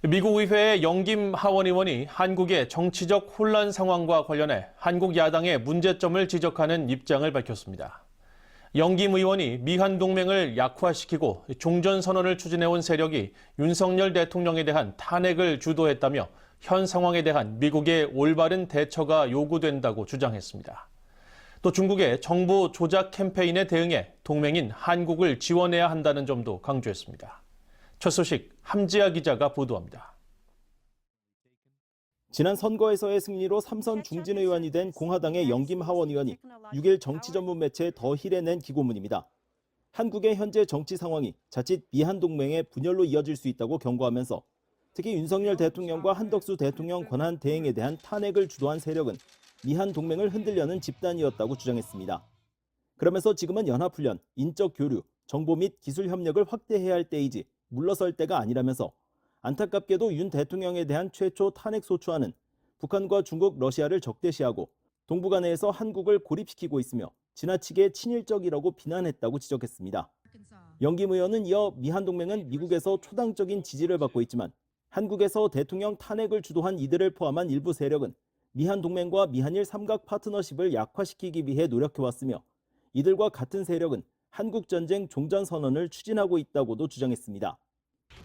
미국 의회의 영김 하원 의원이 한국의 정치적 혼란 상황과 관련해 한국 야당의 문제점을 지적하는 입장을 밝혔습니다. 영김 의원이 미한 동맹을 약화시키고 종전선언을 추진해온 세력이 윤석열 대통령에 대한 탄핵을 주도했다며 현 상황에 대한 미국의 올바른 대처가 요구된다고 주장했습니다. 또 중국의 정보 조작 캠페인에 대응해 동맹인 한국을 지원해야 한다는 점도 강조했습니다. 첫 소식 함지아 기자가 보도합니다. 지난 선거에서의 승리로 3선 중진 의원이 된 공화당의 영김 하원 의원이 6일 정치 전문 매체 더 힐에 낸 기고문입니다. 한국의 현재 정치 상황이 자칫 미한 동맹의 분열로 이어질 수 있다고 경고하면서 특히 윤석열 대통령과 한덕수 대통령 권한 대행에 대한 탄핵을 주도한 세력은 미한 동맹을 흔들려는 집단이었다고 주장했습니다. 그러면서 지금은 연합훈련, 인적 교류, 정보 및 기술 협력을 확대해야 할 때이지 물러설 때가 아니라면서 안타깝게도 윤 대통령에 대한 최초 탄핵 소추안은 북한과 중국, 러시아를 적대시하고 동북아내에서 한국을 고립시키고 있으며 지나치게 친일적이라고 비난했다고 지적했습니다. 영김 의원은 이어 미한 동맹은 미국에서 초당적인 지지를 받고 있지만 한국에서 대통령 탄핵을 주도한 이들을 포함한 일부 세력은 미한 동맹과 미한일 삼각 파트너십을 약화시키기 위해 노력해왔으며 이들과 같은 세력은 한국전쟁 종전선언을 추진하고 있다고도 주장했습니다.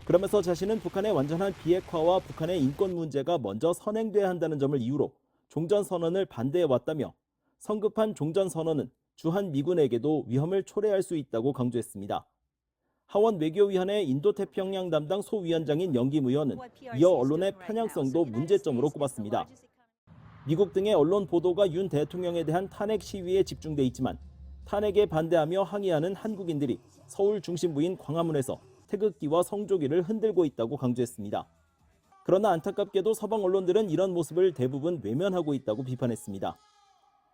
그러면서 자신은 북한의 완전한 비핵화와 북한의 인권 문제가 먼저 선행돼야 한다는 점을 이유로 종전선언을 반대해왔다며 성급한 종전선언은 주한 미군에게도 위험을 초래할 수 있다고 강조했습니다. 하원 외교위원회 인도태평양 담당 소위원장인 영김 의원은 이어 언론의 편향성도 문제점으로 꼽았습니다. 미국 등의 언론 보도가 윤 대통령에 대한 탄핵 시위에 집중돼 있지만 탄핵에 반대하며 항의하는 한국인들이 서울 중심부인 광화문에서 태극기와 성조기를 흔들고 있다고 강조했습니다. 그러나 안타깝게도 서방 언론들은 이런 모습을 대부분 외면하고 있다고 비판했습니다.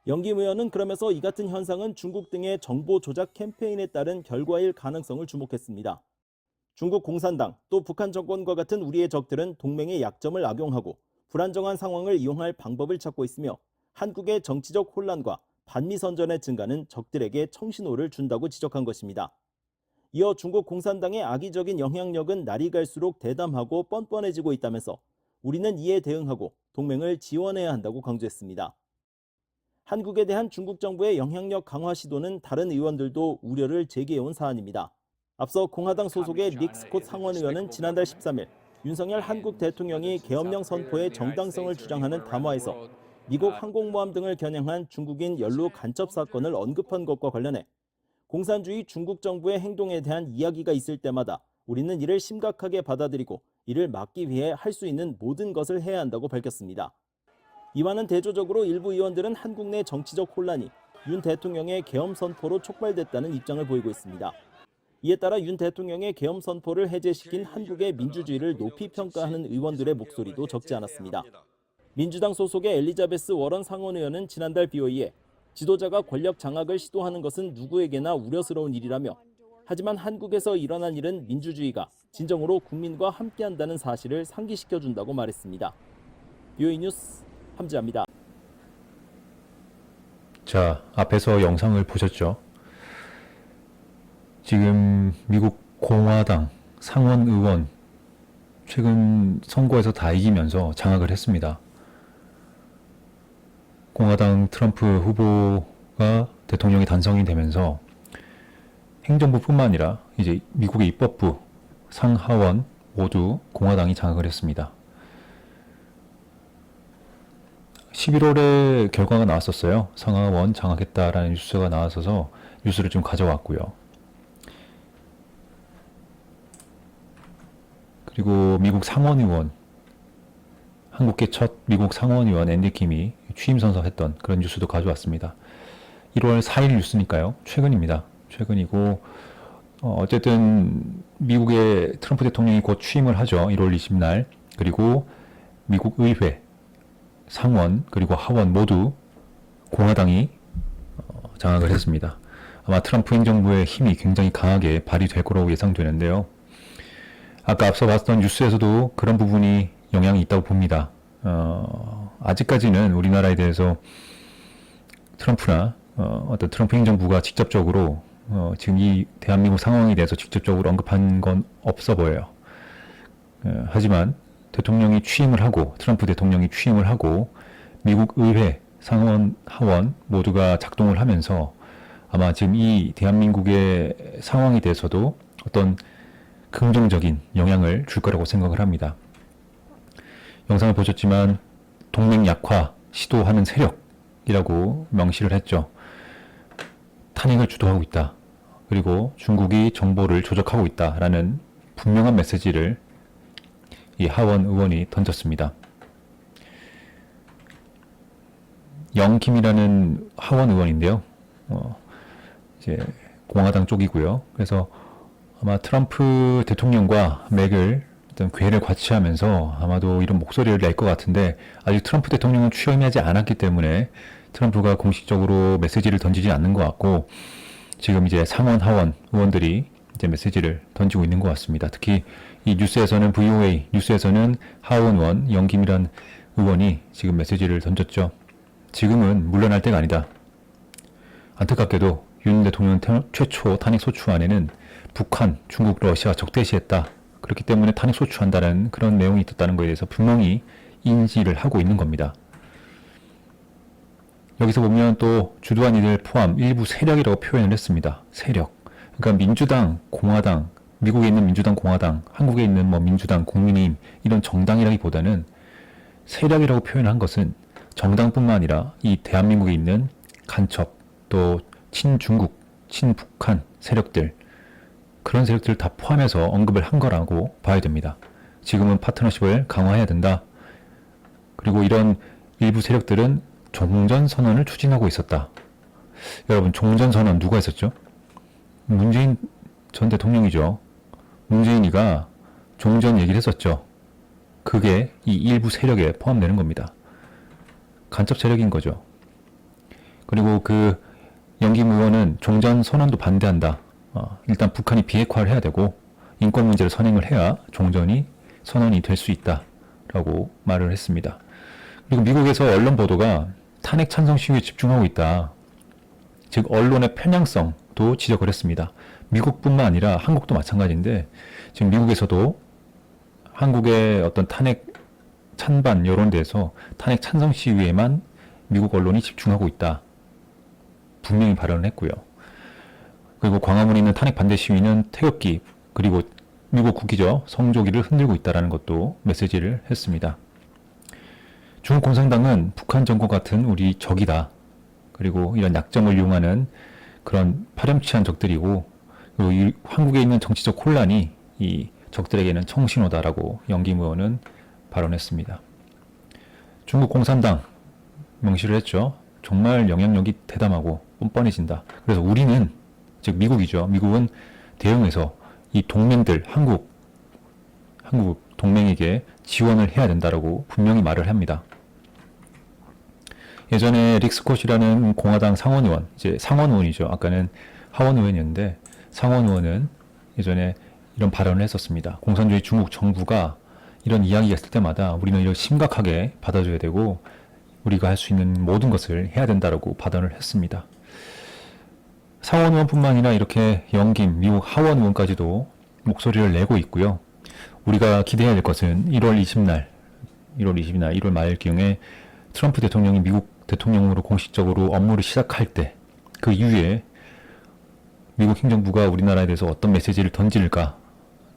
영김 의원은 그러면서 이 같은 현상은 중국 등의 정보 조작 캠페인에 따른 결과일 가능성을 주목했습니다. 중국 공산당 또 북한 정권과 같은 우리의 적들은 동맹의 약점을 악용하고 불안정한 상황을 이용할 방법을 찾고 있으며 한국의 정치적 혼란과 반미 선전의 증가는 적들에게 청신호를 준다고 지적한 것입니다. 이어 중국 공산당의 악의적인 영향력은 날이 갈수록 대담하고 뻔뻔해지고 있다면서 우리는 이에 대응하고 동맹을 지원해야 한다고 강조했습니다. 한국에 대한 중국 정부의 영향력 강화 시도는 다른 의원들도 우려를 제기해온 사안입니다. 앞서 공화당 소속의 닉 스콧 상원 의원은 지난달 13일 윤석열 한국 대통령이 계엄령 선포의 정당성을 주장하는 담화에서 미국 항공모함 등을 겨냥한 중국인 연루 간첩 사건을 언급한 것과 관련해 공산주의 중국 정부의 행동에 대한 이야기가 있을 때마다 우리는 이를 심각하게 받아들이고 이를 막기 위해 할 수 있는 모든 것을 해야 한다고 밝혔습니다. 이와는 대조적으로 일부 의원들은 한국 내 정치적 혼란이 윤 대통령의 계엄 선포로 촉발됐다는 입장을 보이고 있습니다. 이에 따라 윤 대통령의 계엄 선포를 해제시킨 한국의 민주주의를 높이 평가하는 의원들의 목소리도 적지 않았습니다. 민주당 소속의 엘리자베스 워런 상원 의원은 지난달 BOE에 지도자가 권력 장악을 시도하는 것은 누구에게나 우려스러운 일이라며 하지만 한국에서 일어난 일은 민주주의가 진정으로 국민과 함께한다는 사실을 상기시켜준다고 말했습니다. BOE 뉴스 함지아입니다. 자, 앞에서 영상을 보셨죠? 지금 미국 공화당 상원 의원 최근 선거에서 다 이기면서 장악을 했습니다. 공화당 트럼프 후보가 대통령이 당선이 되면서 행정부뿐만 아니라 이제 미국의 입법부, 상하원 모두 공화당이 장악을 했습니다. 11월에 결과가 나왔었어요. 상하원 장악했다라는 뉴스가 나왔어서 뉴스를 좀 가져왔고요. 그리고 미국 상원의원, 한국계 첫 미국 상원의원 앤디 킴이 취임 선서했던 그런 뉴스도 가져왔습니다. 1월 4일 뉴스니까요. 최근입니다. 최근이고 어쨌든 미국의 트럼프 대통령이 곧 취임을 하죠. 1월 20날. 그리고 미국 의회, 상원 그리고 하원 모두 공화당이 장악을 했습니다. 아마 트럼프 행정부의 힘이 굉장히 강하게 발휘될 거라고 예상되는데요. 아까 앞서 봤던 뉴스에서도 그런 부분이 영향이 있다고 봅니다. 아직까지는 우리나라에 대해서 트럼프나 어떤 트럼프 행정부가 직접적으로 지금 이 대한민국 상황에 대해서 직접적으로 언급한 건 없어 보여요. 하지만 대통령이 취임을 하고 트럼프 대통령이 취임을 하고 미국 의회, 상원, 하원 모두가 작동을 하면서 아마 지금 이 대한민국의 상황에 대해서도 어떤 긍정적인 영향을 줄 거라고 생각을 합니다. 영상을 보셨지만 동맹 약화 시도하는 세력이라고 명시를 했죠. 탄핵을 주도하고 있다. 그리고 중국이 정보를 조작하고 있다라는 분명한 메시지를 이 하원 의원이 던졌습니다. 영김이라는 하원 의원인데요. 이제 공화당 쪽이고요. 그래서 아마 트럼프 대통령과 맥을 어떤 궤를 같이하면서 아마도 이런 목소리를 낼 것 같은데 아직 트럼프 대통령은 취임하지 않았기 때문에 트럼프가 공식적으로 메시지를 던지지 않는 것 같고 지금 이제 상원 하원 의원들이 이제 메시지를 던지고 있는 것 같습니다. 특히 이 뉴스에서는 VOA 뉴스에서는 하원 의원 영김이란 의원이 지금 메시지를 던졌죠. 지금은 물러날 때가 아니다. 안타깝게도 윤 대통령 최초 탄핵 소추안에는 북한, 중국, 러시아 적대시했다. 그렇기 때문에 탄핵 소추한다는 그런 내용이 있었다는 것에 대해서 분명히 인지를 하고 있는 겁니다. 여기서 보면 또 주도한 이들 포함 일부 세력이라고 표현을 했습니다. 세력. 그러니까 민주당, 공화당, 미국에 있는 민주당, 공화당, 한국에 있는 뭐 민주당, 국민의힘 이런 정당이라기보다는 세력이라고 표현한 것은 정당뿐만 아니라 이 대한민국에 있는 간첩, 또 친중국, 친북한 세력들 그런 세력들을 다 포함해서 언급을 한 거라고 봐야 됩니다. 지금은 파트너십을 강화해야 된다. 그리고 이런 일부 세력들은 종전선언을 추진하고 있었다. 여러분 종전선언 누가 했었죠? 문재인 전 대통령이죠. 문재인이가 종전 얘기를 했었죠. 그게 이 일부 세력에 포함되는 겁니다. 간첩 세력인 거죠. 그리고 그 영김 의원은 종전선언도 반대한다. 일단 북한이 비핵화를 해야 되고 인권 문제를 선행을 해야 종전이 선언이 될 수 있다라고 말을 했습니다. 그리고 미국에서 언론 보도가 탄핵 찬성 시위에 집중하고 있다. 즉 언론의 편향성도 지적을 했습니다. 미국뿐만 아니라 한국도 마찬가지인데 지금 미국에서도 한국의 어떤 탄핵 찬반 여론대에서 탄핵 찬성 시위에만 미국 언론이 집중하고 있다. 분명히 발언을 했고요. 그리고 광화문에 있는 탄핵 반대 시위는 태극기 그리고 미국 국기죠. 성조기를 흔들고 있다는 것도 메시지를 했습니다. 중국 공산당은 북한 정권 같은 우리 적이다. 그리고 이런 약점을 이용하는 그런 파렴치한 적들이고 그리고 이 한국에 있는 정치적 혼란이 이 적들에게는 청신호다라고 영김 의원은 발언했습니다. 중국 공산당 명시를 했죠. 정말 영향력이 대담하고 뻔뻔해진다. 그래서 우리는 즉 미국이죠. 미국은 대응해서 이 동맹들 한국 동맹에게 지원을 해야 된다라고 분명히 말을 합니다. 예전에 릭 스콧이라는 공화당 상원 의원, 이제 상원 의원이죠. 아까는 하원 의원이었는데 상원 의원은 예전에 이런 발언을 했었습니다. 공산주의 중국 정부가 이런 이야기가 있을 때마다 우리는 이걸 심각하게 받아줘야 되고 우리가 할 수 있는 모든 것을 해야 된다라고 발언을 했습니다. 상원 의원뿐만 아니라 이렇게 영김, 미국 하원 의원까지도 목소리를 내고 있고요. 우리가 기대해야 될 것은 1월 20날, 1월 말경에 트럼프 대통령이 미국 대통령으로 공식적으로 업무를 시작할 때 그 이후에 미국 행정부가 우리나라에 대해서 어떤 메시지를 던질까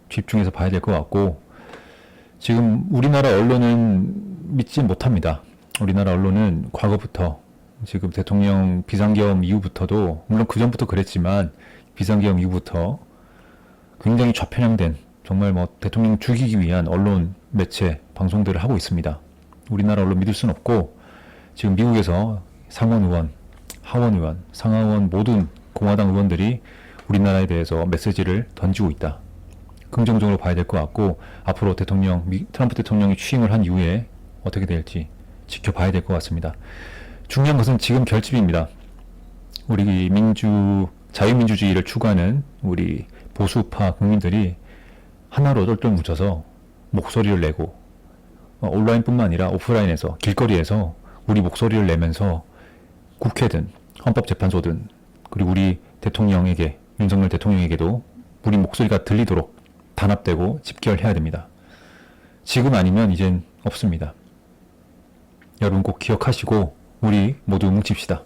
집중해서 봐야 될 것 같고 지금 우리나라 언론은 믿지 못합니다. 우리나라 언론은 과거부터 지금 대통령 비상계엄 이후부터도 물론 그 전부터 그랬지만 비상계엄 이후부터 굉장히 좌편향된 정말 뭐 대통령 죽이기 위한 언론, 매체, 방송들을 하고 있습니다. 우리나라 언론 믿을 수는 없고 지금 미국에서 상원 의원, 하원 의원, 상하원 모든 공화당 의원들이 우리나라에 대해서 메시지를 던지고 있다. 긍정적으로 봐야 될 것 같고 앞으로 트럼프 대통령이 취임을 한 이후에 어떻게 될지 지켜봐야 될 것 같습니다. 중요한 것은 지금 결집입니다. 우리 자유민주주의를 추구하는 우리 보수파 국민들이 하나로 똘똘 뭉쳐서 목소리를 내고 온라인뿐만 아니라 오프라인에서 길거리에서 우리 목소리를 내면서 국회든 헌법재판소든 그리고 우리 대통령에게 윤석열 대통령에게도 우리 목소리가 들리도록 단합되고 집결해야 됩니다. 지금 아니면 이젠 없습니다. 여러분 꼭 기억하시고 우리 모두 뭉칩시다.